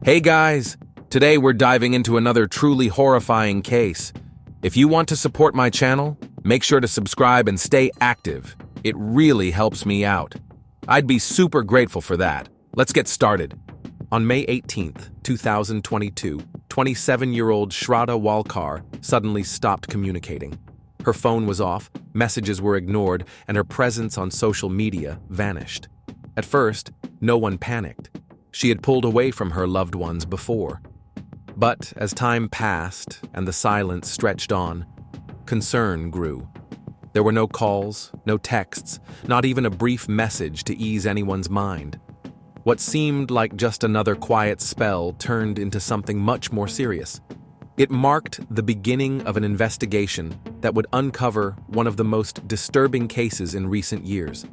Hey guys, today we're diving into another truly horrifying case. If you want to support my channel, make sure to subscribe and stay active. It really helps me out. I'd be super grateful for that. Let's get started. On May 18th, 2022, 27-year-old Shraddha Walcar suddenly stopped communicating. Her phone was off, messages were ignored, and her presence on social media vanished. At first, no one panicked. She had pulled away from her loved ones before. But as time passed and the silence stretched on, concern grew. There were no calls, no texts, not even a brief message to ease anyone's mind. What seemed like just another quiet spell turned into something much more serious. It marked the beginning of an investigation that would uncover one of the most disturbing cases in recent years.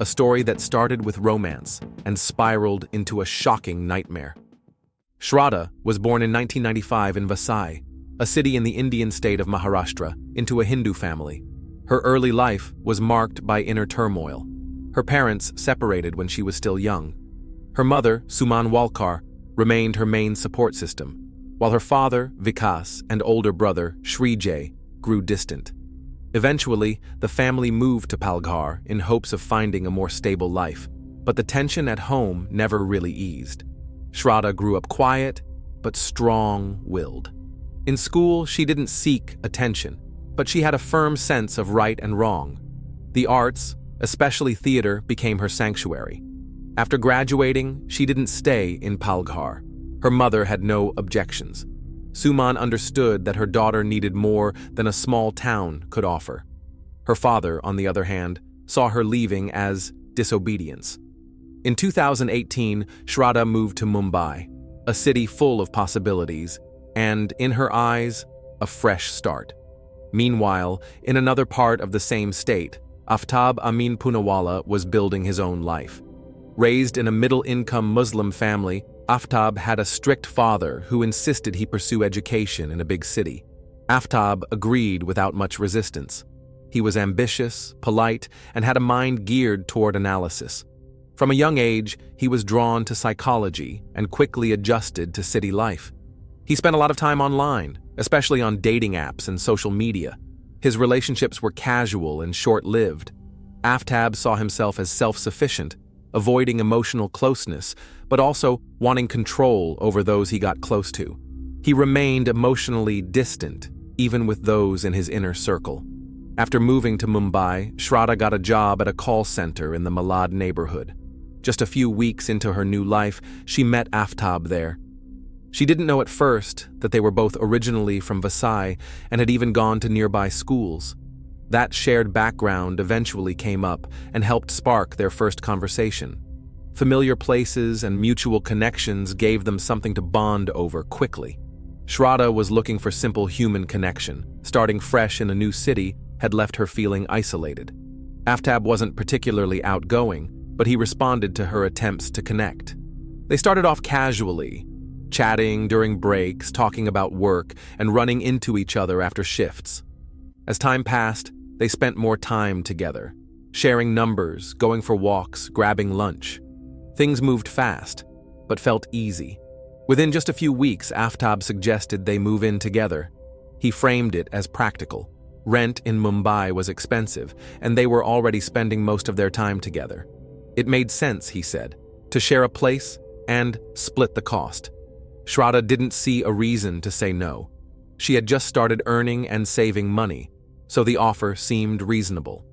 A story that started with romance and spiraled into a shocking nightmare. Shrada was born in 1995 in Vasai, a city in the Indian state of Maharashtra, into a Hindu family. Her early life was marked by inner turmoil. Her parents separated when she was still young. Her mother, Suman Walcar, remained her main support system, while her father, Vikas, and older brother, Shrija, grew distant. Eventually, the family moved to Palghar in hopes of finding a more stable life, but the tension at home never really eased. Shrada grew up quiet, but strong-willed. In school, she didn't seek attention, but she had a firm sense of right and wrong. The arts, especially theater, became her sanctuary. After graduating, she didn't stay in Palghar. Her mother had no objections. Suman understood that her daughter needed more than a small town could offer. Her father, on the other hand, saw her leaving as disobedience. In 2018, Shrada moved to Mumbai, a city full of possibilities, and, in her eyes, a fresh start. Meanwhile, in another part of the same state, Aftab Amin Poonawalla was building his own life. Raised in a middle-income Muslim family, Aftab had a strict father who insisted he pursue education in a big city. Aftab agreed without much resistance. He was ambitious, polite, and had a mind geared toward analysis. From a young age, he was drawn to psychology and quickly adjusted to city life. He spent a lot of time online, especially on dating apps and social media. His relationships were casual and short-lived. Aftab saw himself as self-sufficient, avoiding emotional closeness, but also wanting control over those he got close to. He remained emotionally distant, even with those in his inner circle. After moving to Mumbai, Shrada got a job at a call center in the Malad neighborhood. Just a few weeks into her new life, she met Aftab there. She didn't know at first that they were both originally from Vasai and had even gone to nearby schools. That shared background eventually came up and helped spark their first conversation. Familiar places and mutual connections gave them something to bond over quickly. Shrada was looking for simple human connection. Starting fresh in a new city had left her feeling isolated. Aftab wasn't particularly outgoing, but he responded to her attempts to connect. They started off casually, chatting during breaks, talking about work, and running into each other after shifts. As time passed, they spent more time together, sharing numbers, going for walks, grabbing lunch. Things moved fast, but felt easy. Within just a few weeks, Aftab suggested they move in together. He framed it as practical. Rent in Mumbai was expensive, and they were already spending most of their time together. It made sense, he said, to share a place and split the cost. Shrada didn't see a reason to say no. She had just started earning and saving money, so the offer seemed reasonable.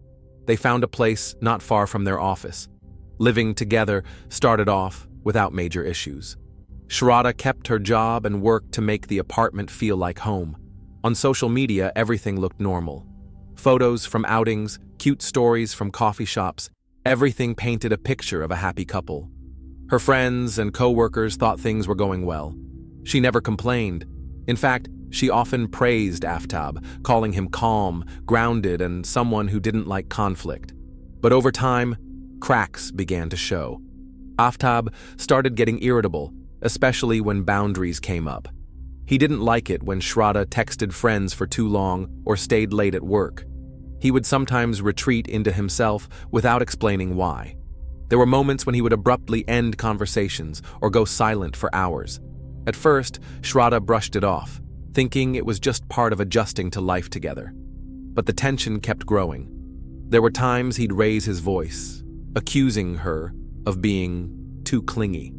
They found a place not far from their office. Living together started off without major issues. Shrada kept her job and worked to make the apartment feel like home. On social media, everything looked normal. Photos from outings, cute stories from coffee shops, everything painted a picture of a happy couple. Her friends and co-workers thought things were going well. She never complained. In fact, she often praised Aftab, calling him calm, grounded, and someone who didn't like conflict. But over time, cracks began to show. Aftab started getting irritable, especially when boundaries came up. He didn't like it when Shrada texted friends for too long or stayed late at work. He would sometimes retreat into himself without explaining why. There were moments when he would abruptly end conversations or go silent for hours. At first, Shrada brushed it off, thinking it was just part of adjusting to life together. But the tension kept growing. There were times he'd raise his voice, accusing her of being too clingy.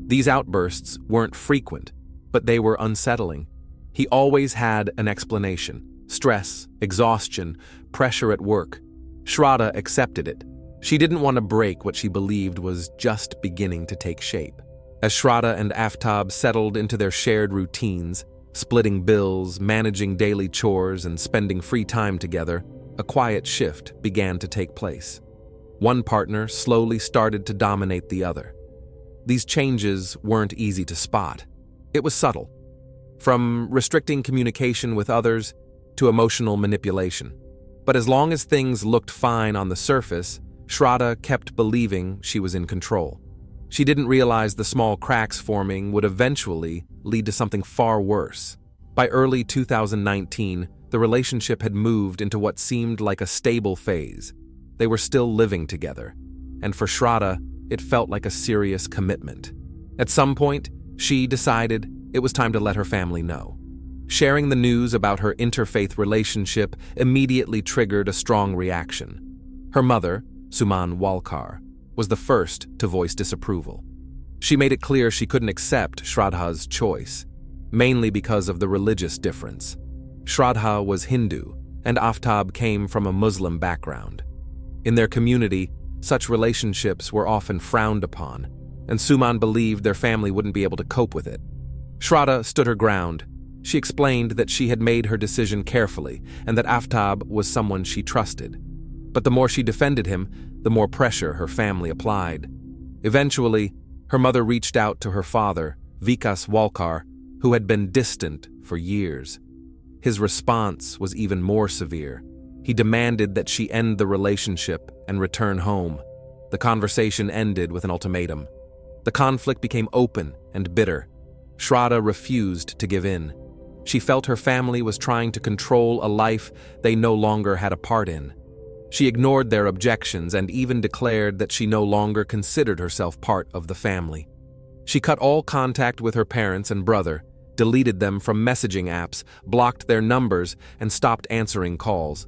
These outbursts weren't frequent, but they were unsettling. He always had an explanation: stress, exhaustion, pressure at work. Shrada accepted it. She didn't want to break what she believed was just beginning to take shape. As Shrada and Aftab settled into their shared routines, splitting bills, managing daily chores, and spending free time together, a quiet shift began to take place. One partner slowly started to dominate the other. These changes weren't easy to spot. It was subtle, from restricting communication with others to emotional manipulation. But as long as things looked fine on the surface, Shrada kept believing she was in control. She didn't realize the small cracks forming would eventually lead to something far worse. By early 2019, the relationship had moved into what seemed like a stable phase. They were still living together, and for Shrada, it felt like a serious commitment. At some point, she decided it was time to let her family know. Sharing the news about her interfaith relationship immediately triggered a strong reaction. Her mother, Shraddha Walcar, was the first to voice disapproval. She made it clear she couldn't accept Shraddha's choice, mainly because of the religious difference. Shraddha was Hindu, and Aftab came from a Muslim background. In their community, such relationships were often frowned upon, and Suman believed their family wouldn't be able to cope with it. Shrada stood her ground. She explained that she had made her decision carefully and that Aftab was someone she trusted. But the more she defended him, the more pressure her family applied. Eventually, her mother reached out to her father, Vikas Walcar, who had been distant for years. His response was even more severe. He demanded that she end the relationship and return home. The conversation ended with an ultimatum. The conflict became open and bitter. Shrada refused to give in. She felt her family was trying to control a life they no longer had a part in. She ignored their objections and even declared that she no longer considered herself part of the family. She cut all contact with her parents and brother, deleted them from messaging apps, blocked their numbers, and stopped answering calls.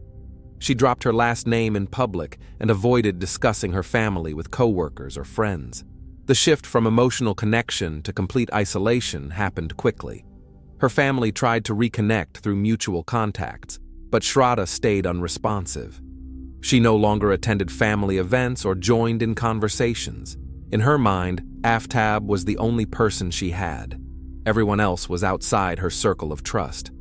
She dropped her last name in public and avoided discussing her family with coworkers or friends. The shift from emotional connection to complete isolation happened quickly. Her family tried to reconnect through mutual contacts, but Shrada stayed unresponsive. She no longer attended family events or joined in conversations. In her mind, Aftab was the only person she had. Everyone else was outside her circle of trust.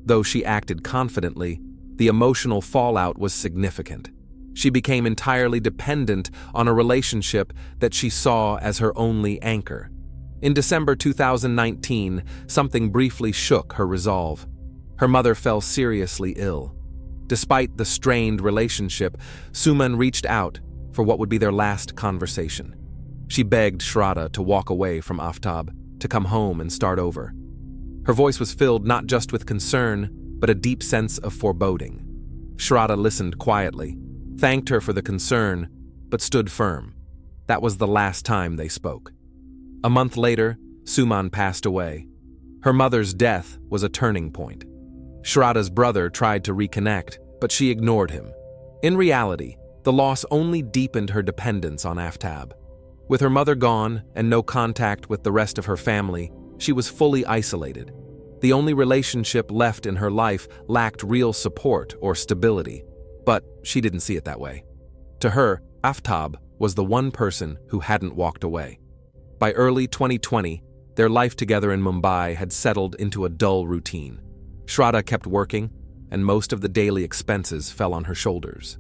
Though she acted confidently, the emotional fallout was significant. She became entirely dependent on a relationship that she saw as her only anchor. In December 2019, something briefly shook her resolve. Her mother fell seriously ill. Despite the strained relationship, Suman reached out for what would be their last conversation. She begged Shrada to walk away from Aftab, to come home and start over. Her voice was filled not just with concern, but a deep sense of foreboding. Shrada listened quietly, thanked her for the concern, but stood firm. That was the last time they spoke. A month later, Suman passed away. Her mother's death was a turning point. Shrada's brother tried to reconnect, but she ignored him. In reality, the loss only deepened her dependence on Aftab. With her mother gone and no contact with the rest of her family, she was fully isolated. The only relationship left in her life lacked real support or stability, but she didn't see it that way. To her, Aftab was the one person who hadn't walked away. By early 2020, their life together in Mumbai had settled into a dull routine. Shrada kept working, and most of the daily expenses fell on her shoulders.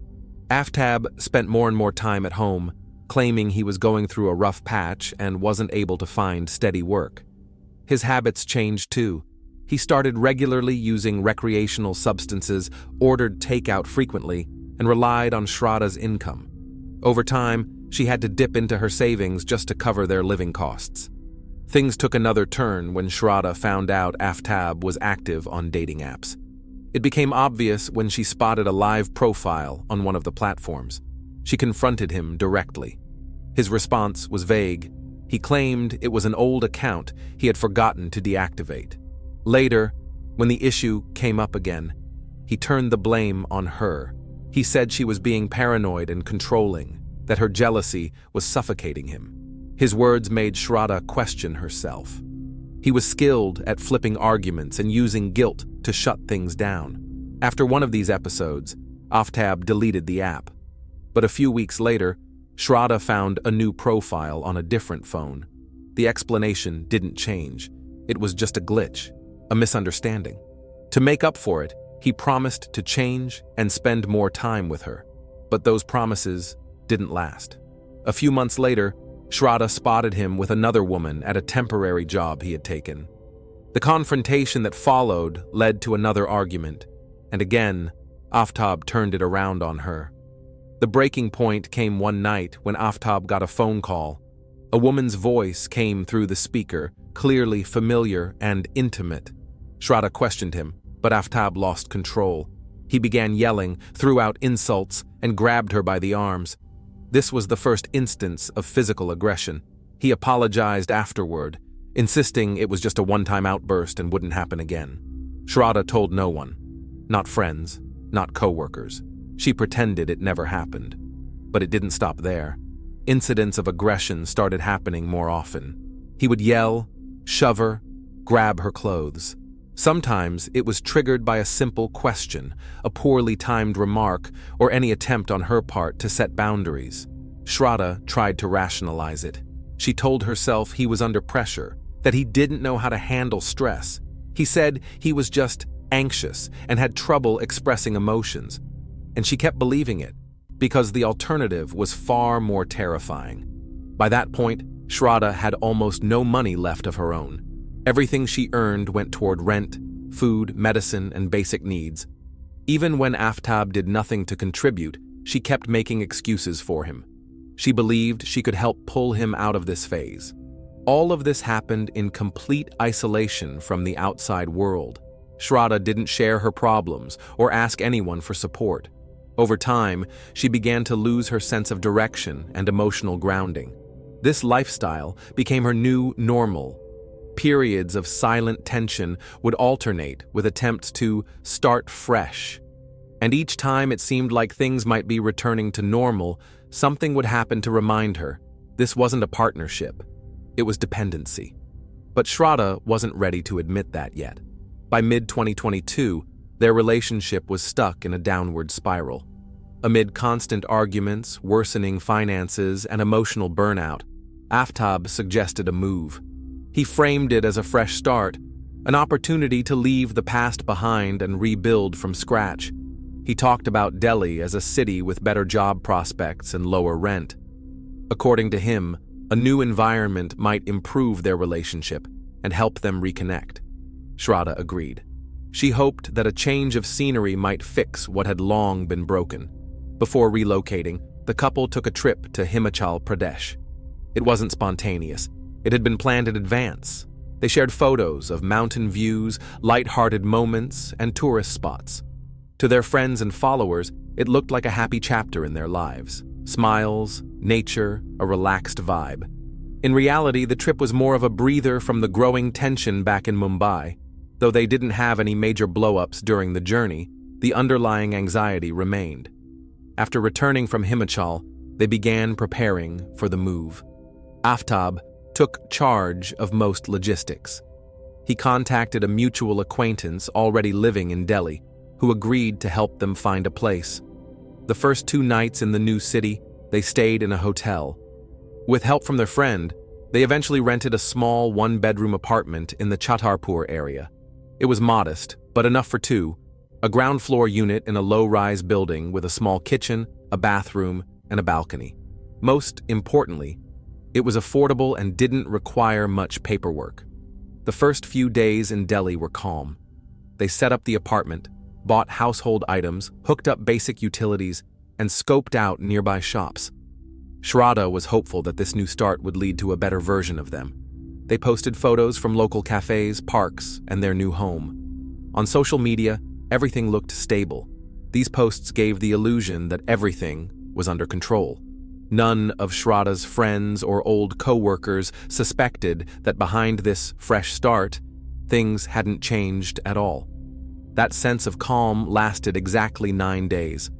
Aftab spent more and more time at home, claiming he was going through a rough patch and wasn't able to find steady work. His habits changed too. He started regularly using recreational substances, ordered takeout frequently, and relied on Shrada's income. Over time, she had to dip into her savings just to cover their living costs. Things took another turn when Shrada found out Aftab was active on dating apps. It became obvious when she spotted a live profile on one of the platforms. She confronted him directly. His response was vague. He claimed it was an old account he had forgotten to deactivate. Later, when the issue came up again, he turned the blame on her. He said she was being paranoid and controlling, that her jealousy was suffocating him. His words made Shrada question herself. He was skilled at flipping arguments and using guilt to shut things down. After one of these episodes, Aftab deleted the app. But a few weeks later, Shrada found a new profile on a different phone. The explanation didn't change. It was just a glitch, a misunderstanding. To make up for it, he promised to change and spend more time with her. But those promises didn't last. A few months later, Shrada spotted him with another woman at a temporary job he had taken. The confrontation that followed led to another argument, and again, Aftab turned it around on her. The breaking point came one night when Aftab got a phone call. A woman's voice came through the speaker, clearly familiar and intimate. Shrada questioned him, but Aftab lost control. He began yelling, threw out insults, and grabbed her by the arms. This was the first instance of physical aggression. He apologized afterward, insisting it was just a one-time outburst and wouldn't happen again. Shrada told no one. Not friends, not co-workers. She pretended it never happened. But it didn't stop there. Incidents of aggression started happening more often. He would yell, shove her, grab her clothes. Sometimes it was triggered by a simple question, a poorly timed remark, or any attempt on her part to set boundaries. Shrada tried to rationalize it. She told herself he was under pressure, that he didn't know how to handle stress. He said he was just anxious and had trouble expressing emotions. And she kept believing it, because the alternative was far more terrifying. By that point, Shrada had almost no money left of her own. Everything she earned went toward rent, food, medicine, and basic needs. Even when Aftab did nothing to contribute, she kept making excuses for him. She believed she could help pull him out of this phase. All of this happened in complete isolation from the outside world. Shrada didn't share her problems or ask anyone for support. Over time, she began to lose her sense of direction and emotional grounding. This lifestyle became her new normal. Periods of silent tension would alternate with attempts to start fresh. And each time it seemed like things might be returning to normal, something would happen to remind her this wasn't a partnership. It was dependency. But Shrada wasn't ready to admit that yet. By mid-2022, their relationship was stuck in a downward spiral. Amid constant arguments, worsening finances, and emotional burnout, Aftab suggested a move. He framed it as a fresh start, an opportunity to leave the past behind and rebuild from scratch. He talked about Delhi as a city with better job prospects and lower rent. According to him, a new environment might improve their relationship and help them reconnect. Shrada agreed. She hoped that a change of scenery might fix what had long been broken. Before relocating, the couple took a trip to Himachal Pradesh. It wasn't spontaneous. It had been planned in advance. They shared photos of mountain views, light-hearted moments, and tourist spots. To their friends and followers, it looked like a happy chapter in their lives. Smiles, nature, a relaxed vibe. In reality, the trip was more of a breather from the growing tension back in Mumbai. Though they didn't have any major blow-ups during the journey, the underlying anxiety remained. After returning from Himachal, they began preparing for the move. Aftab took charge of most logistics. He contacted a mutual acquaintance already living in Delhi, who agreed to help them find a place. The first 2 nights in the new city, they stayed in a hotel. With help from their friend, they eventually rented a small 1-bedroom apartment in the Chhatarpur area. It was modest, but enough for 2, a ground-floor unit in a low-rise building with a small kitchen, a bathroom, and a balcony. Most importantly, it was affordable and didn't require much paperwork. The first few days in Delhi were calm. They set up the apartment, bought household items, hooked up basic utilities, and scoped out nearby shops. Shrada was hopeful that this new start would lead to a better version of them. They posted photos from local cafes, parks, and their new home. On social media, everything looked stable. These posts gave the illusion that everything was under control. None of Shrada's friends or old co-workers suspected that behind this fresh start, things hadn't changed at all. That sense of calm lasted exactly 9 days.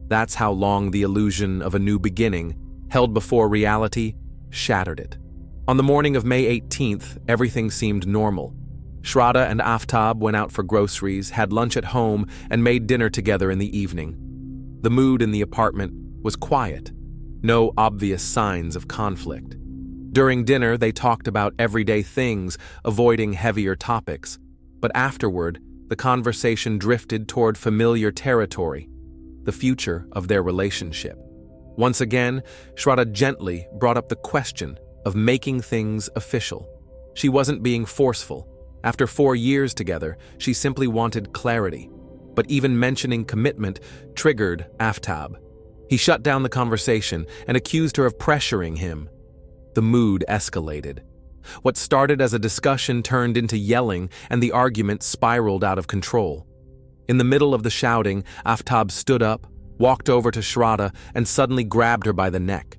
That's how long the illusion of a new beginning, held before reality, shattered it. On the morning of May 18th, everything seemed normal. Shrada and Aftab went out for groceries, had lunch at home, and made dinner together in the evening. The mood in the apartment was quiet. No obvious signs of conflict. During dinner, they talked about everyday things, avoiding heavier topics. But afterward, the conversation drifted toward familiar territory, the future of their relationship. Once again, Shrada gently brought up the question of making things official. She wasn't being forceful. After 4 years together, she simply wanted clarity. But even mentioning commitment triggered Aftab. He shut down the conversation and accused her of pressuring him. The mood escalated. What started as a discussion turned into yelling, and the argument spiraled out of control. In the middle of the shouting, Aftab stood up, walked over to Shrada, and suddenly grabbed her by the neck.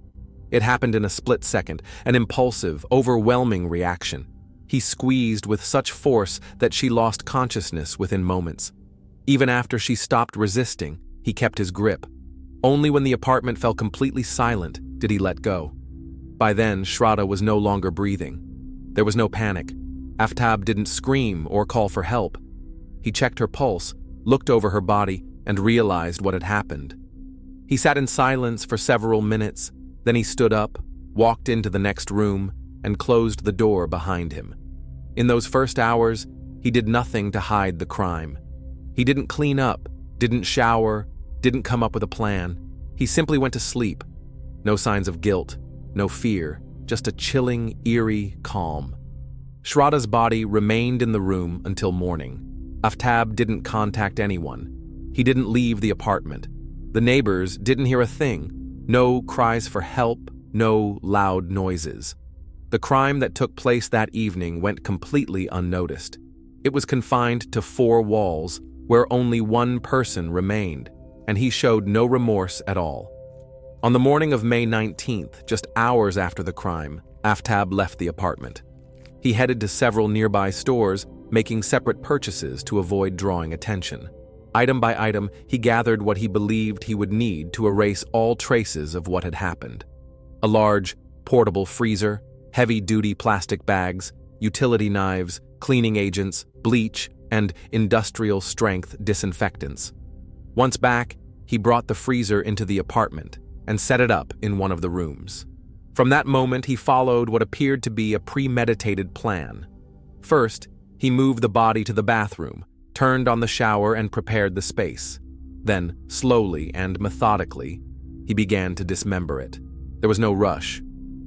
It happened in a split second, an impulsive, overwhelming reaction. He squeezed with such force that she lost consciousness within moments. Even after she stopped resisting, he kept his grip. Only when the apartment fell completely silent did he let go. By then, Shrada was no longer breathing. There was no panic. Aftab didn't scream or call for help. He checked her pulse, looked over her body, and realized what had happened. He sat in silence for several minutes, then he stood up, walked into the next room, and closed the door behind him. In those first hours, he did nothing to hide the crime. He didn't clean up, didn't shower, didn't come up with a plan. He simply went to sleep. No signs of guilt, no fear, just a chilling, eerie calm. Shrada's body remained in the room until morning. Aftab didn't contact anyone. He didn't leave the apartment. The neighbors didn't hear a thing. No cries for help, no loud noises. The crime that took place that evening went completely unnoticed. It was confined to 4 walls, where only one person remained, and he showed no remorse at all. On the morning of May 19th, just hours after the crime, Aftab left the apartment. He headed to several nearby stores, making separate purchases to avoid drawing attention. Item by item, he gathered what he believed he would need to erase all traces of what had happened. A large, portable freezer, heavy-duty plastic bags, utility knives, cleaning agents, bleach, and industrial-strength disinfectants. Once back, he brought the freezer into the apartment and set it up in one of the rooms. From that moment, he followed what appeared to be a premeditated plan. First, he moved the body to the bathroom, turned on the shower, and prepared the space. Then, slowly and methodically, he began to dismember it. There was no rush.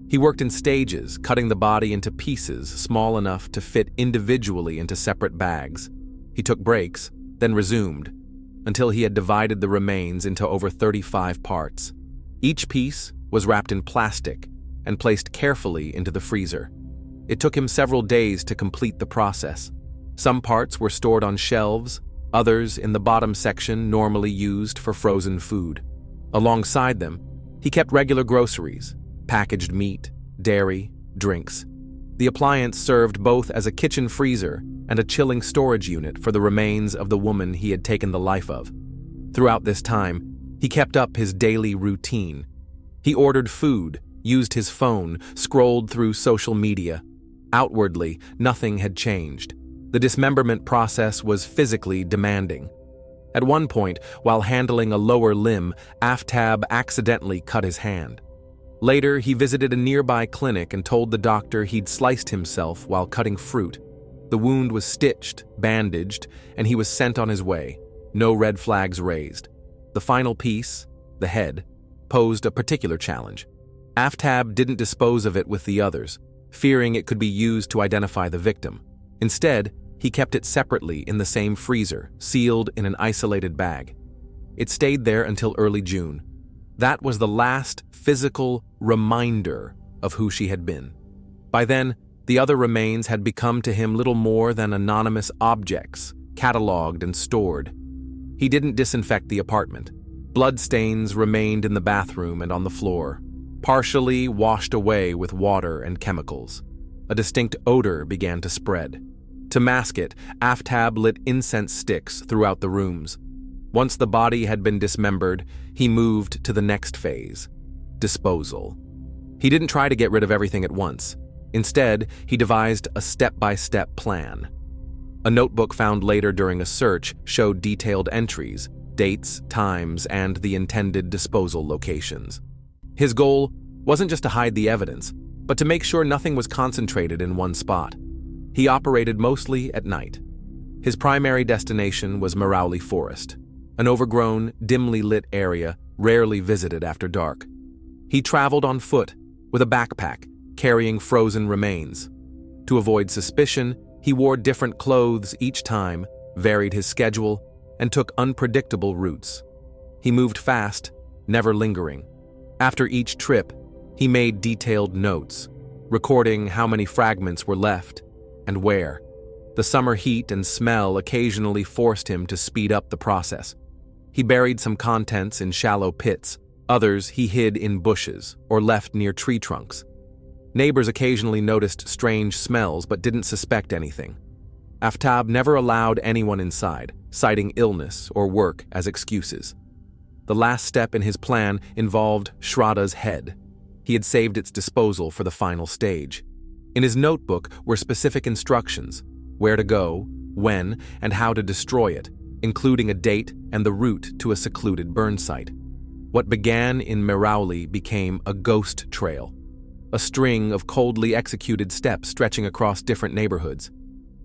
He worked in stages, cutting the body into pieces small enough to fit individually into separate bags. He took breaks, then resumed, until he had divided the remains into over 35 parts. Each piece was wrapped in plastic and placed carefully into the freezer. It took him several days to complete the process. Some parts were stored on shelves, others in the bottom section normally used for frozen food. Alongside them, he kept regular groceries, packaged meat, dairy, drinks. The appliance served both as a kitchen freezer and a chilling storage unit for the remains of the woman he had taken the life of. Throughout this time, he kept up his daily routine. He ordered food, used his phone, scrolled through social media. Outwardly, nothing had changed. The dismemberment process was physically demanding. At one point, while handling a lower limb, Aftab accidentally cut his hand. Later, he visited a nearby clinic and told the doctor he'd sliced himself while cutting fruit. The wound was stitched, bandaged, and he was sent on his way. No red flags raised. The final piece, the head, posed a particular challenge. Aftab didn't dispose of it with the others, fearing it could be used to identify the victim. Instead, he kept it separately in the same freezer, sealed in an isolated bag. It stayed there until early June. That was the last physical reminder of who she had been. By then, the other remains had become to him little more than anonymous objects, cataloged and stored. He didn't disinfect the apartment. Bloodstains remained in the bathroom and on the floor. partially washed away with water and chemicals. A distinct odor began to spread. To mask it, Aftab lit incense sticks throughout the rooms. Once the body had been dismembered, he moved to the next phase: disposal. He didn't try to get rid of everything at once. Instead, he devised a step-by-step plan. A notebook found later during a search showed detailed entries, dates, times, and the intended disposal locations. His goal wasn't just to hide the evidence, but to make sure nothing was concentrated in one spot. He operated mostly at night. His primary destination was Merauli Forest, an overgrown, dimly lit area rarely visited after dark. He traveled on foot, with a backpack, carrying frozen remains. To avoid suspicion, he wore different clothes each time, varied his schedule, and took unpredictable routes. He moved fast, never lingering. After each trip, he made detailed notes, recording how many fragments were left and where. The summer heat and smell occasionally forced him to speed up the process. He buried some contents in shallow pits, others he hid in bushes or left near tree trunks. Neighbors occasionally noticed strange smells but didn't suspect anything. Aftab never allowed anyone inside, citing illness or work as excuses. The last step in his plan involved Shrada's head. He had saved its disposal for the final stage. In his notebook were specific instructions: where to go, when, and how to destroy it, including a date and the route to a secluded burn site. What began in Merauli became a ghost trail, a string of coldly executed steps stretching across different neighborhoods.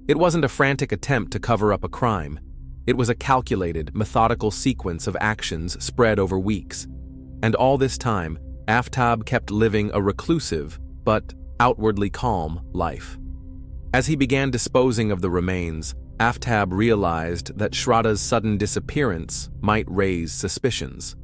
It wasn't a frantic attempt to cover up a crime. It was a calculated, methodical sequence of actions spread over weeks. And all this time, Aftab kept living a reclusive, but outwardly calm life. As he began disposing of the remains, Aftab realized that Shrada's sudden disappearance might raise suspicions.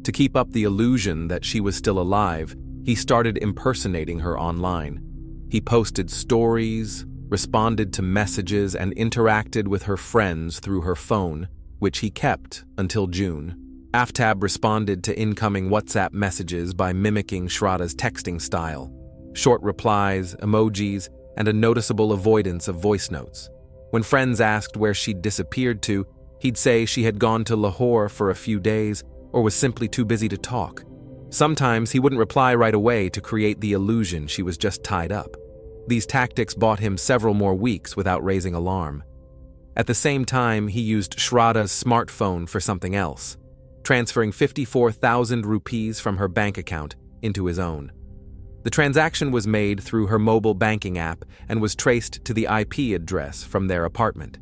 To keep up the illusion that she was still alive, he started impersonating her online. He posted stories, responded to messages, and interacted with her friends through her phone, which he kept until June. Aftab responded to incoming WhatsApp messages by mimicking Shrada's texting style: short replies, emojis, and a noticeable avoidance of voice notes. When friends asked where she'd disappeared to, he'd say she had gone to Lahore for a few days or was simply too busy to talk. Sometimes he wouldn't reply right away to create the illusion she was just tied up. These tactics bought him several more weeks without raising alarm. At the same time, he used Shrada's smartphone for something else, transferring 54,000 rupees from her bank account into his own. The transaction was made through her mobile banking app and was traced to the IP address from their apartment.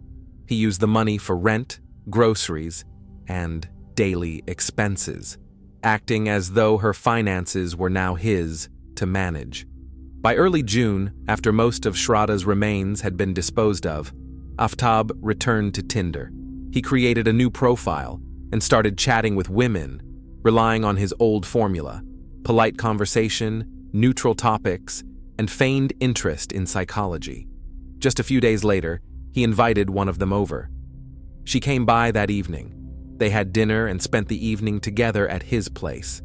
He used the money for rent, groceries, and daily expenses, acting as though her finances were now his to manage. By early June, after most of Shrada's remains had been disposed of, Aftab returned to Tinder. He created a new profile and started chatting with women, relying on his old formula: polite conversation, neutral topics, and feigned interest in psychology. Just a few days later, he invited one of them over. She came by that evening. They had dinner and spent the evening together at his place.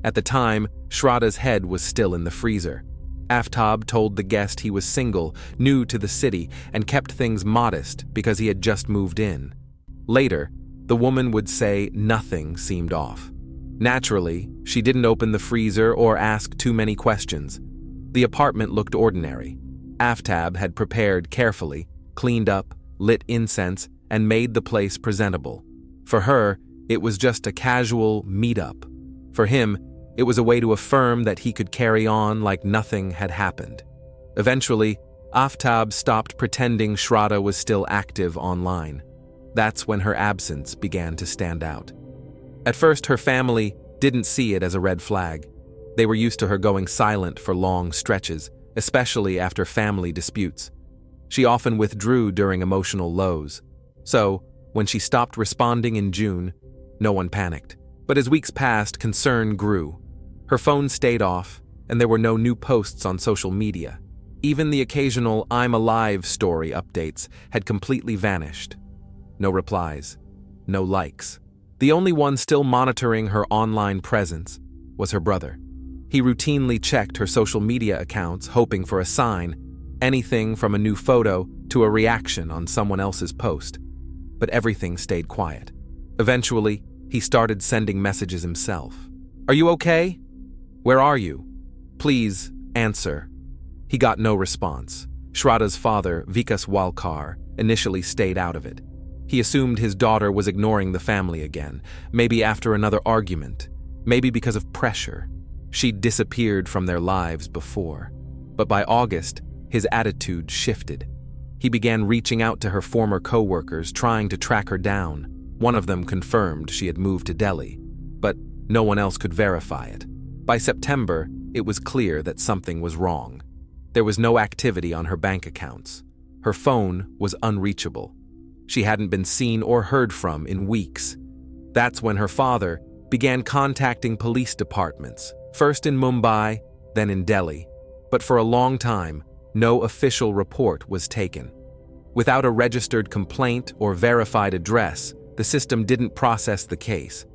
At the time, Shrada's head was still in the freezer. Aftab told the guest he was single, new to the city, and kept things modest because he had just moved in. Later, the woman would say nothing seemed off. Naturally, she didn't open the freezer or ask too many questions. The apartment looked ordinary. Aftab had prepared carefully, cleaned up, lit incense, and made the place presentable. For her, it was just a casual meet-up. For him, it was a way to affirm that he could carry on like nothing had happened. Eventually, Aftab stopped pretending Shrada was still active online. That's when her absence began to stand out. At first, her family didn't see it as a red flag. They were used to her going silent for long stretches, especially after family disputes. She often withdrew during emotional lows. So, when she stopped responding in June, no one panicked. But as weeks passed, concern grew. Her phone stayed off, and there were no new posts on social media. Even the occasional "I'm alive" story updates had completely vanished. No replies, no likes. The only one still monitoring her online presence was her brother. He routinely checked her social media accounts, hoping for a sign, anything from a new photo to a reaction on someone else's post. But everything stayed quiet. Eventually, he started sending messages himself. "Are you okay? Where are you? Please, answer." He got no response. Shraddha's father, Vikas Walcar, initially stayed out of it. He assumed his daughter was ignoring the family again, maybe after another argument, maybe because of pressure. She'd disappeared from their lives before. But by August, his attitude shifted. He began reaching out to her former co-workers, trying to track her down. One of them confirmed she had moved to Delhi, but no one else could verify it. By September, it was clear that something was wrong. There was no activity on her bank accounts. Her phone was unreachable. She hadn't been seen or heard from in weeks. That's when her father began contacting police departments, first in Mumbai, then in Delhi. But for a long time, no official report was taken. Without a registered complaint or verified address, the system didn't process the case.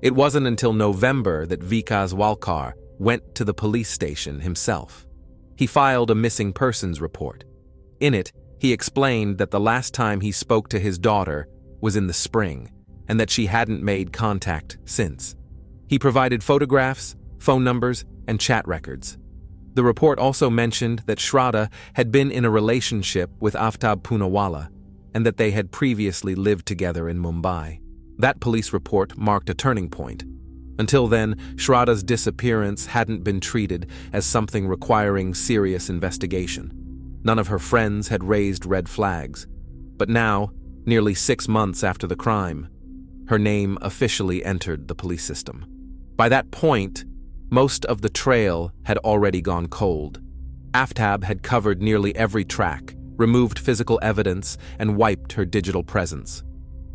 It wasn't until November that Vikas Walcar went to the police station himself. He filed a missing persons report. In it, he explained that the last time he spoke to his daughter was in the spring, and that she hadn't made contact since. He provided photographs, phone numbers, and chat records. The report also mentioned that Shrada had been in a relationship with Aftab Poonawalla, and that they had previously lived together in Mumbai. That police report marked a turning point. Until then, Shrada's disappearance hadn't been treated as something requiring serious investigation. None of her friends had raised red flags. But now, nearly 6 months after the crime, her name officially entered the police system. By that point, most of the trail had already gone cold. Aftab had covered nearly every track, removed physical evidence, and wiped her digital presence.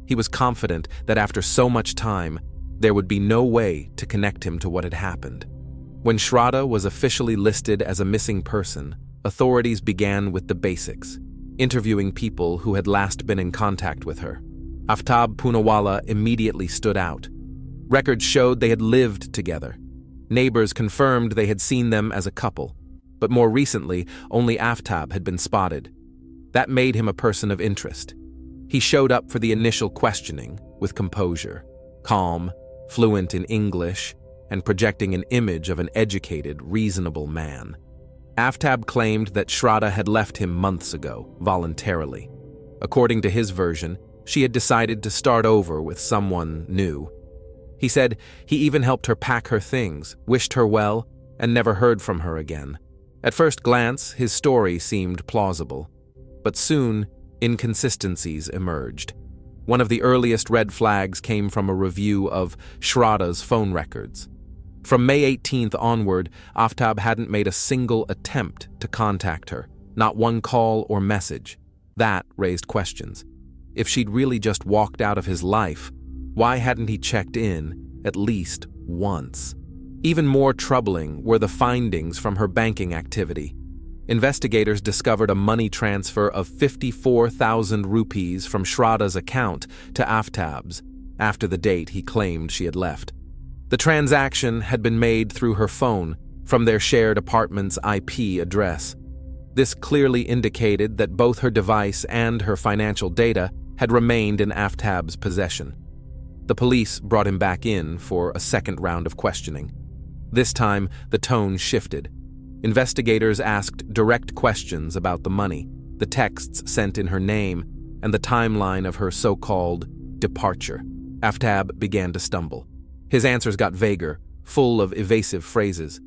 He was confident that after so much time, there would be no way to connect him to what had happened. When Shrada was officially listed as a missing person, authorities began with the basics, interviewing people who had last been in contact with her. Aftab Poonawalla immediately stood out. Records showed they had lived together. Neighbors confirmed they had seen them as a couple, but more recently, only Aftab had been spotted. That made him a person of interest. He showed up for the initial questioning with composure, calm, fluent in English, and projecting an image of an educated, reasonable man. Aftab claimed that Shrada had left him months ago, voluntarily. According to his version, she had decided to start over with someone new. He said he even helped her pack her things, wished her well, and never heard from her again. At first glance, his story seemed plausible. But soon, inconsistencies emerged. One of the earliest red flags came from a review of Shrada's phone records. From May 18th onward, Aftab hadn't made a single attempt to contact her, not one call or message. That raised questions. If she'd really just walked out of his life, why hadn't he checked in at least once? Even more troubling were the findings from her banking activity. Investigators discovered a money transfer of 54,000 rupees from Shrada's account to Aftab's after the date he claimed she had left. The transaction had been made through her phone from their shared apartment's IP address. This clearly indicated that both her device and her financial data had remained in Aftab's possession. The police brought him back in for a second round of questioning. This time, the tone shifted. Investigators asked direct questions about the money, the texts sent in her name, and the timeline of her so-called departure. Aftab began to stumble. His answers got vaguer, full of evasive phrases.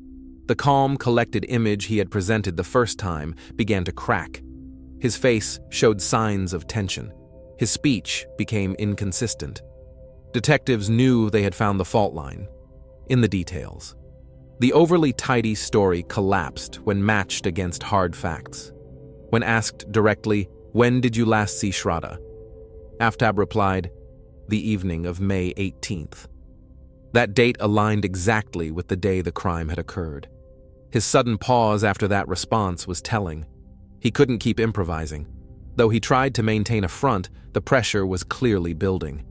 The calm, collected image he had presented the first time began to crack. His face showed signs of tension. His speech became inconsistent. Detectives knew they had found the fault line in the details. The overly tidy story collapsed when matched against hard facts. When asked directly, "When did you last see Shrada?" Aftab replied, "The evening of May 18th. That date aligned exactly with the day the crime had occurred. His sudden pause after that response was telling. He couldn't keep improvising. Though he tried to maintain a front, the pressure was clearly building.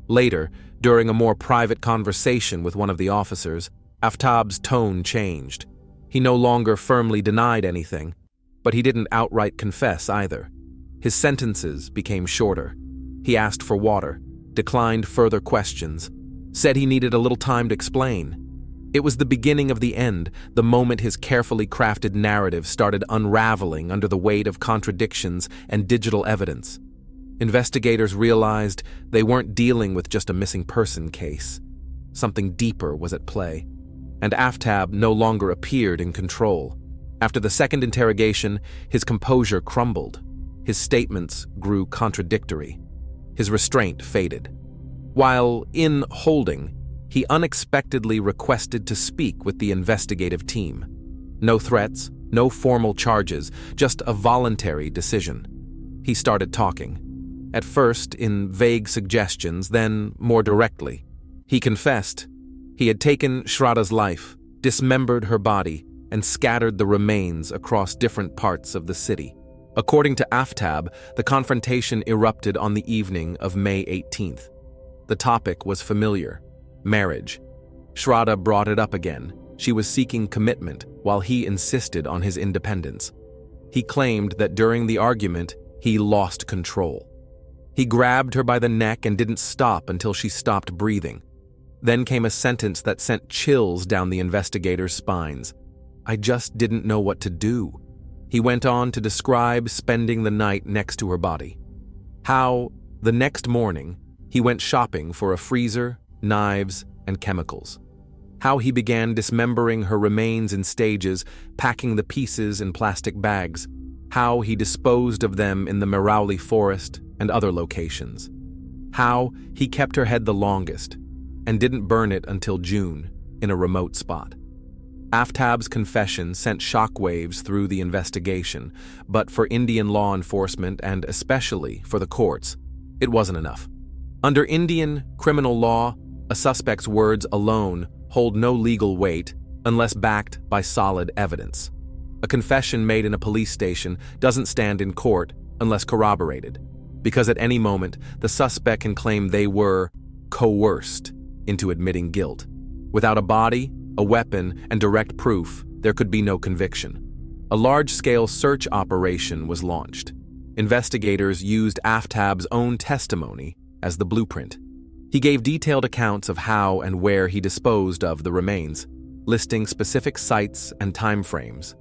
Later, during a more private conversation with one of the officers, Aftab's tone changed. He no longer firmly denied anything, but he didn't outright confess either. His sentences became shorter. He asked for water, declined further questions, said he needed a little time to explain. It was the beginning of the end, the moment his carefully crafted narrative started unraveling under the weight of contradictions and digital evidence. Investigators realized they weren't dealing with just a missing person case. Something deeper was at play, and Aftab no longer appeared in control. After the second interrogation, his composure crumbled. His statements grew contradictory. His restraint faded. While in holding, he unexpectedly requested to speak with the investigative team. No threats, no formal charges, just a voluntary decision. He started talking. At first in vague suggestions, then more directly. He confessed he had taken Shrada's life, dismembered her body, and scattered the remains across different parts of the city. According to Aftab, the confrontation erupted on the evening of May 18th. The topic was familiar: marriage. Shrada brought it up again. She was seeking commitment while he insisted on his independence. He claimed that during the argument, he lost control. He grabbed her by the neck and didn't stop until she stopped breathing. Then came a sentence that sent chills down the investigators' spines. "I just didn't know what to do." He went on to describe spending the night next to her body. How, the next morning, he went shopping for a freezer, knives, and chemicals. How he began dismembering her remains in stages, packing the pieces in plastic bags. How he disposed of them in the Merauli forest and other locations. How he kept her head the longest and didn't burn it until June in a remote spot. Aftab's confession sent shockwaves through the investigation, but for Indian law enforcement and especially for the courts, it wasn't enough. Under Indian criminal law, a suspect's words alone hold no legal weight unless backed by solid evidence. A confession made in a police station doesn't stand in court unless corroborated, because at any moment, the suspect can claim they were coerced into admitting guilt. Without a body, a weapon, and direct proof, there could be no conviction. A large-scale search operation was launched. Investigators used Aftab's own testimony as the blueprint. He gave detailed accounts of how and where he disposed of the remains, listing specific sites and timeframes.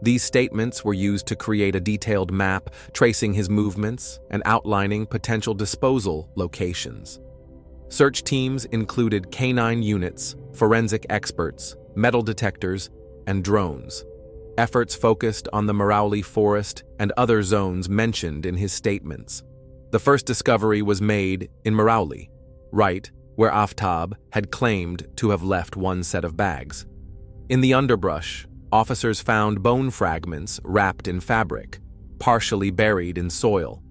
These statements were used to create a detailed map tracing his movements and outlining potential disposal locations. Search teams included canine units, forensic experts, metal detectors, and drones. Efforts focused on the Merauli forest and other zones mentioned in his statements. The first discovery was made in Merauli, right where Aftab had claimed to have left one set of bags. In the underbrush, officers found bone fragments wrapped in fabric, partially buried in soil.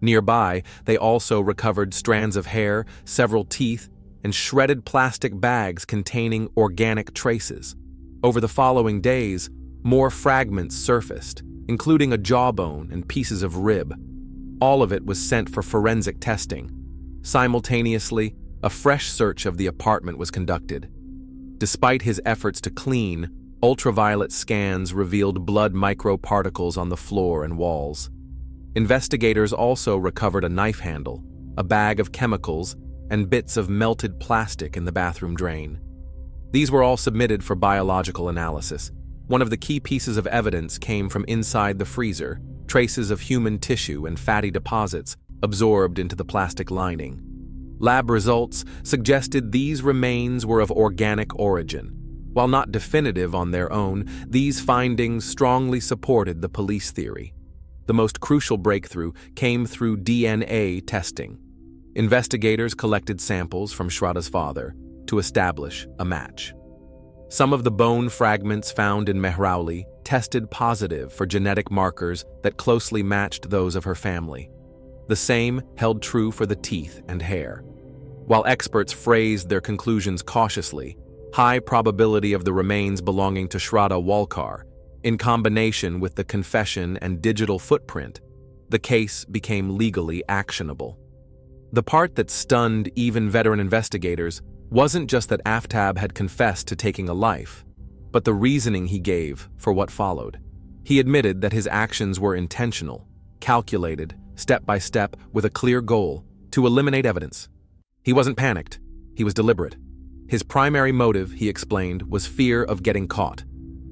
Nearby, they also recovered strands of hair, several teeth, and shredded plastic bags containing organic traces. Over the following days, more fragments surfaced, including a jawbone and pieces of rib. All of it was sent for forensic testing. Simultaneously, a fresh search of the apartment was conducted. Despite his efforts to clean, ultraviolet scans revealed blood microparticles on the floor and walls. Investigators also recovered a knife handle, a bag of chemicals, and bits of melted plastic in the bathroom drain. These were all submitted for biological analysis. One of the key pieces of evidence came from inside the freezer, traces of human tissue and fatty deposits absorbed into the plastic lining. Lab results suggested these remains were of organic origin. While not definitive on their own, these findings strongly supported the police theory. The most crucial breakthrough came through DNA testing. Investigators collected samples from Shrada's father to establish a match. Some of the bone fragments found in Merauli tested positive for genetic markers that closely matched those of her family. The same held true for the teeth and hair. While experts phrased their conclusions cautiously, high probability of the remains belonging to Shraddha Walcar, in combination with the confession and digital footprint, the case became legally actionable. The part that stunned even veteran investigators wasn't just that Aftab had confessed to taking a life, but the reasoning he gave for what followed. He admitted that his actions were intentional, calculated, step by step, with a clear goal to eliminate evidence. He wasn't panicked, he was deliberate. His primary motive, he explained, was fear of getting caught.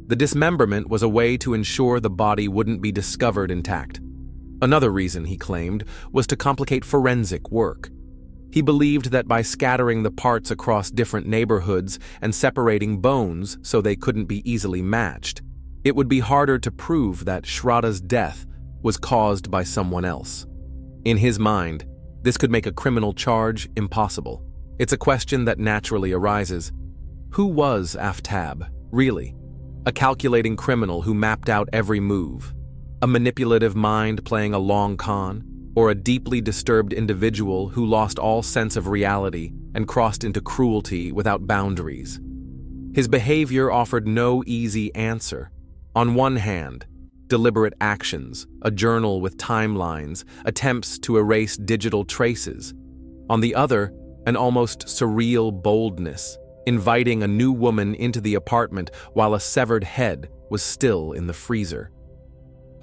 The dismemberment was a way to ensure the body wouldn't be discovered intact. Another reason, he claimed, was to complicate forensic work. He believed that by scattering the parts across different neighborhoods and separating bones so they couldn't be easily matched, it would be harder to prove that Shrada's death was caused by someone else. In his mind, this could make a criminal charge impossible. It's a question that naturally arises. Who was Aftab, really? A calculating criminal who mapped out every move? A manipulative mind playing a long con? Or a deeply disturbed individual who lost all sense of reality and crossed into cruelty without boundaries? His behavior offered no easy answer. On one hand, deliberate actions, a journal with timelines, attempts to erase digital traces. On the other, an almost surreal boldness, inviting a new woman into the apartment while a severed head was still in the freezer.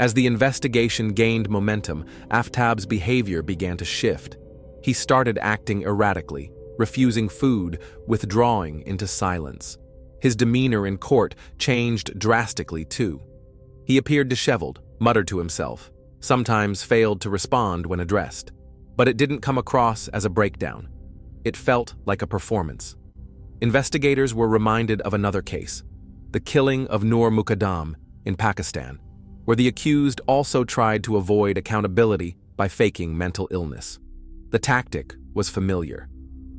As the investigation gained momentum, Aftab's behavior began to shift. He started acting erratically, refusing food, withdrawing into silence. His demeanor in court changed drastically too. He appeared disheveled, muttered to himself, sometimes failed to respond when addressed. But it didn't come across as a breakdown. It felt like a performance. Investigators were reminded of another case, the killing of Noor Muqaddam in Pakistan, where the accused also tried to avoid accountability by faking mental illness. The tactic was familiar,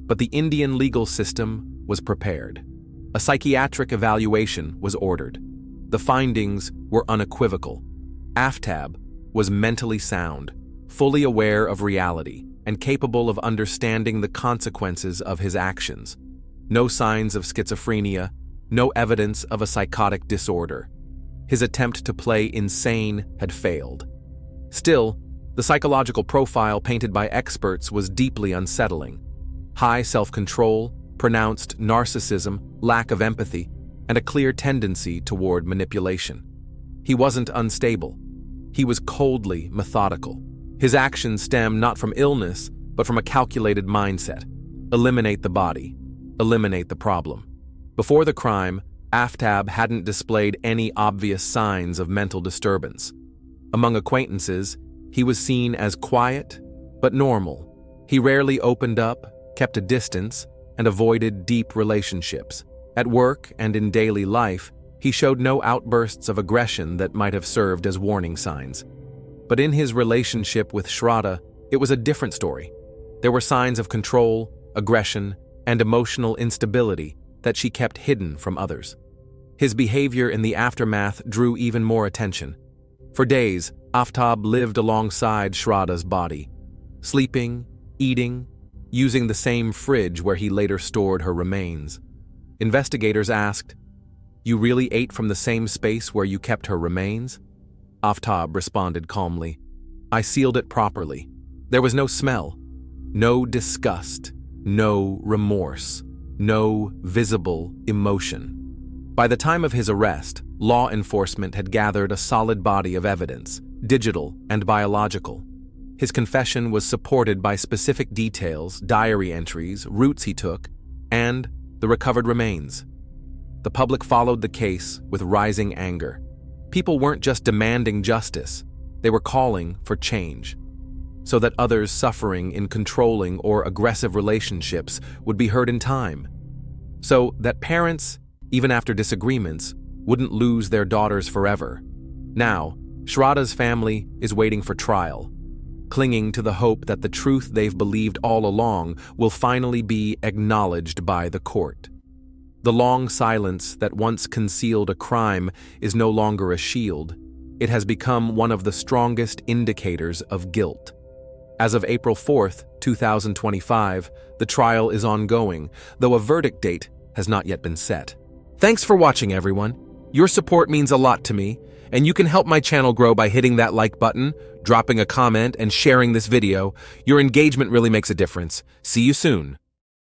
but the Indian legal system was prepared. A psychiatric evaluation was ordered. The findings were unequivocal. Aftab was mentally sound, fully aware of reality, and capable of understanding the consequences of his actions. No signs of schizophrenia, no evidence of a psychotic disorder. His attempt to play insane had failed. Still, the psychological profile painted by experts was deeply unsettling. High self-control, pronounced narcissism, lack of empathy, and a clear tendency toward manipulation. He wasn't unstable. He was coldly methodical. His actions stem not from illness, but from a calculated mindset. Eliminate the body. Eliminate the problem. Before the crime, Aftab hadn't displayed any obvious signs of mental disturbance. Among acquaintances, he was seen as quiet, but normal. He rarely opened up, kept a distance, and avoided deep relationships. At work and in daily life, he showed no outbursts of aggression that might have served as warning signs. But in his relationship with Shrada, it was a different story. There were signs of control, aggression, and emotional instability that she kept hidden from others. His behavior in the aftermath drew even more attention. For days, Aftab lived alongside Shrada's body, sleeping, eating, using the same fridge where he later stored her remains. Investigators asked, "You really ate from the same space where you kept her remains?" Aftab responded calmly, "I sealed it properly. There was no smell, no disgust, no remorse, no visible emotion." By the time of his arrest, law enforcement had gathered a solid body of evidence, digital and biological. His confession was supported by specific details, diary entries, routes he took, and the recovered remains. The public followed the case with rising anger. People weren't just demanding justice, they were calling for change, so that others suffering in controlling or aggressive relationships would be heard in time, so that parents, even after disagreements, wouldn't lose their daughters forever. Now, Shrada's family is waiting for trial, clinging to the hope that the truth they've believed all along will finally be acknowledged by the court. The long silence that once concealed a crime is no longer a shield. It has become one of the strongest indicators of guilt. As of April 4th, 2025, the trial is ongoing, though a verdict date has not yet been set. Thanks for watching, everyone. Your support means a lot to me, and you can help my channel grow by hitting that like button, dropping a comment, and sharing this video. Your engagement really makes a difference. See you soon.